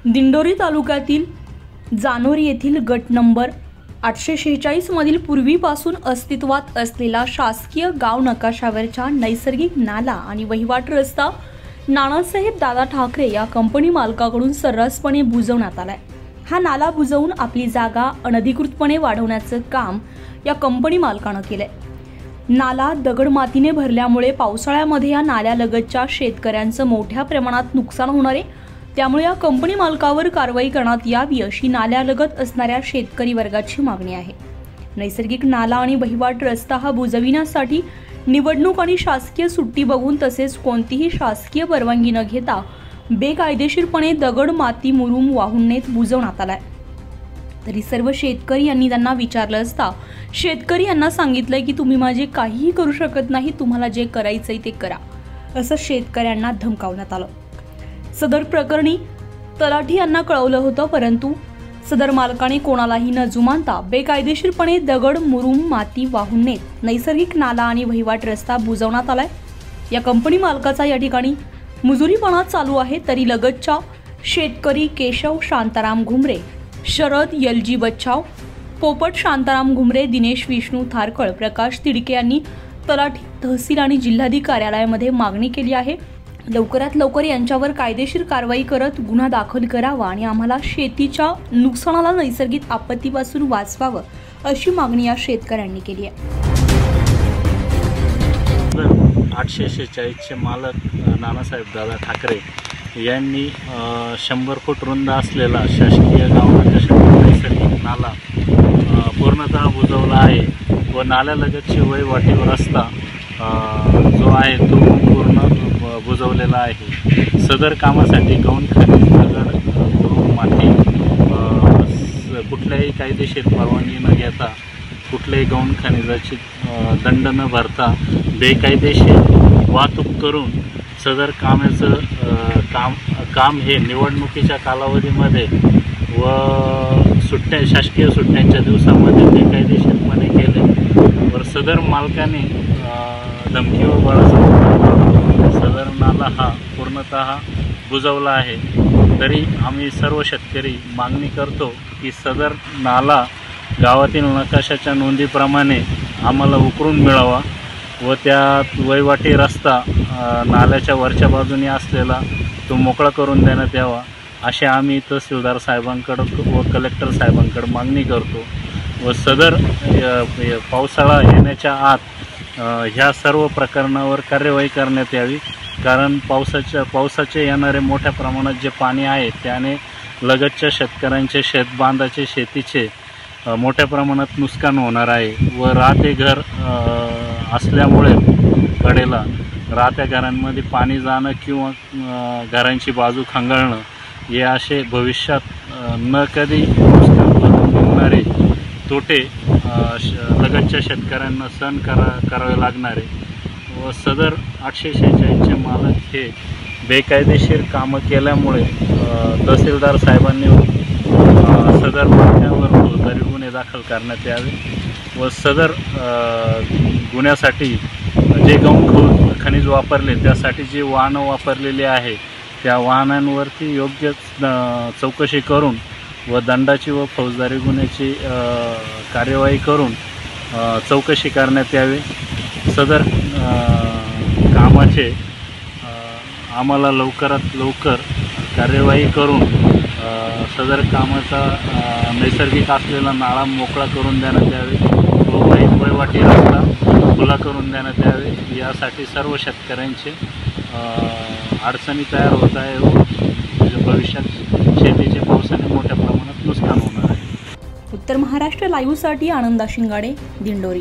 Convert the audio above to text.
दिंडोरी तालुक्यातील जानोरी येथील गट नंबर 846 मधील पूर्वीपासून अस्तित्वात असलेला शासकीय गाव नकाशावरच्या नैसर्गिक नाला आणि वहिवाट रस्ता नानासाहेब दादा ठाकरे या कंपनी मालकाकडून सर्रासपणे बुजवण्यात आलाय। हा नाला बुजवून आपली जागा अनधिकृतपणे वाढवण्याचं काम या कंपनी मालकानं केलंय। नाला दगड मातीने भरल्यामुळे पावसाळ्यामध्ये या नाल्यालगतच्या शेतकऱ्यांचं मोठ्या प्रमाणात नुकसान होणार आहे। त्यामुळे या कंपनी मालकावर कारवाई करण्यात यावी अशी नाल्यालगत असणाऱ्या शेतकरी वर्गाची मागणी आहे। नैसर्गिक नाला आणि वहिवाट रस्ता हा बुजविण्यासाठी निवडणूक आणि शासकीय सुट्टी बघून तसेच कोणतीही शासकीय परवानगी न घेता बेकायदेशीरपणे दगड माती मुरुम वाहून नेत बुजवण्यात आलाय। तरी सर्व शेतकरी यांनी त्यांना विचारलं असता शेतकरी यांना सांगितलंय की तुम्ही माझे काहीही करू शकत नाही, तुम्हाला जे करायचंय ते करा, असं शेतकऱ्यांना धमकावण्यात आलं। सदर प्रकरणी तलाठी यांना कळवलं होतं, परंतु सदर मालकाने कोणालाही न जुमानता बेकायदेशीरपणे दगड मुरुम माती वाहून नेत नैसर्गिक नाला आणि वहिवाट रस्ता बुजवण्यात आलाय। या कंपनी मालकाचा या ठिकाणी मुजुरीपणा चालू आहे। तरी लगतच्या शेतकरी केशव शांताराम घुमरे, शरद एलजी बच्चाव, पोपट शांताराम घुमरे, दिनेश विष्णू थारकळ, प्रकाश तिडके यांनी तलाठी, तहसील आणि जिल्हाधिकारी कार्यालयामध्ये मागणी केली आहे। लवकरात लवकर यांच्यावर कायदेशीर कारवाई करत गुन्हा दाखल करावा आणि आम्हाला शेतीच्या नुकसानाला नैसर्गिक आपत्तीपासून वाचवावं अशी मागणी या शेतकऱ्यांनी केली आहे। 846 चे मालक नानासाहेब दादा ठाकरे यांनी 100 फूट रुंद असलेला शासकीय गाव नकाशाचा नैसर्गिक नाला पूर्णतः बुजवला आहे व नाल्यालगतची वहिवाटीवर रस्ता जो आहे तो पूर्ण बुजवलेला आहे। सदर कामासाठी गौण खनिज दगड माती कुठल्याही कायदेशीर परवानगी न घेता कुठल्याही गौण खनिजाची दंड न भरता बेकायदेशीर वाहतूक करून सदर कामाचं काम हे निवडणुकीच्या कालावधीमध्ये व शासकीय सुट्ट्यांच्या दिवसामध्ये बेकायदेशीरपणे केले व सदर मालकाने धमकी व बळाचा सदर नाला हा पूर्णतः बुजवला आहे। तरी आम्ही सर्व शेतकरी मागणी करतो की सदर नाला गावातील नकाशाच्या नोंदीप्रमाणे आम्हाला उकरून मिळावा व त्यात वहिवाटी रस्ता नाल्याच्या वरच्या बाजूने असलेला तो मोकळा करून देण्यात यावा अशी आम्ही तहसीलदार साहेबांकडे व कलेक्टर साहेबांकडे मागणी करतो व सदर पावसाळा येण्याच्या आत ह्या सर्व प्रकरणावर कार्यवाही करण्यात यावी। कारण पावसाचे येणारे मोठ्या प्रमाणात जे पाणी आहे त्याने लगतच्या शेतकऱ्यांचे शेतबांधाचे शेतीचे मोठ्या प्रमाणात नुकसान होणार आहे व राहते घर असल्यामुळे कडेला राहत्या घरांमध्ये पाणी जाणं किंवा घरांची बाजू खंगाळणं हे असे भविष्यात न कधी नुकसान होणारे तोटे लगतच्या शेतकऱ्यांना सहन करावे लागणारे व सदर 846 चे मालक हे बेकायदेशीर कामं केल्यामुळे तहसीलदार साहेबांनी सदर मालकावर फौजदारी गुन्हे दाखल करण्यात यावे व सदर गुन्ह्यासाठी जे गौण खनिज वापरले त्यासाठी जी वाहनं वापरलेली आहे त्या वाहनांवरती योग्य चौकशी करून व दंडाची व फौजदारी गुन्ह्याची कार्यवाही करून चौकशी करण्यात यावी। सदर कामाचे आम्हाला लवकरात लवकर कार्यवाही करून सदर कामाचा नैसर्गिक असलेला नाळा मोकळा करून देण्यात यावे व वहिवाटी रस्ता खुला करून देण्यात यावे। यासाठी सर्व शेतकऱ्यांचे अडचणी तयार होत आहे व भविष्यात शेतीचे पावसाने मोठ्या प्रमाणात नुकसान होणार आहे। उत्तर महाराष्ट्र लाईव्हसाठी आनंदा शिंगाडे, दिंडोरी।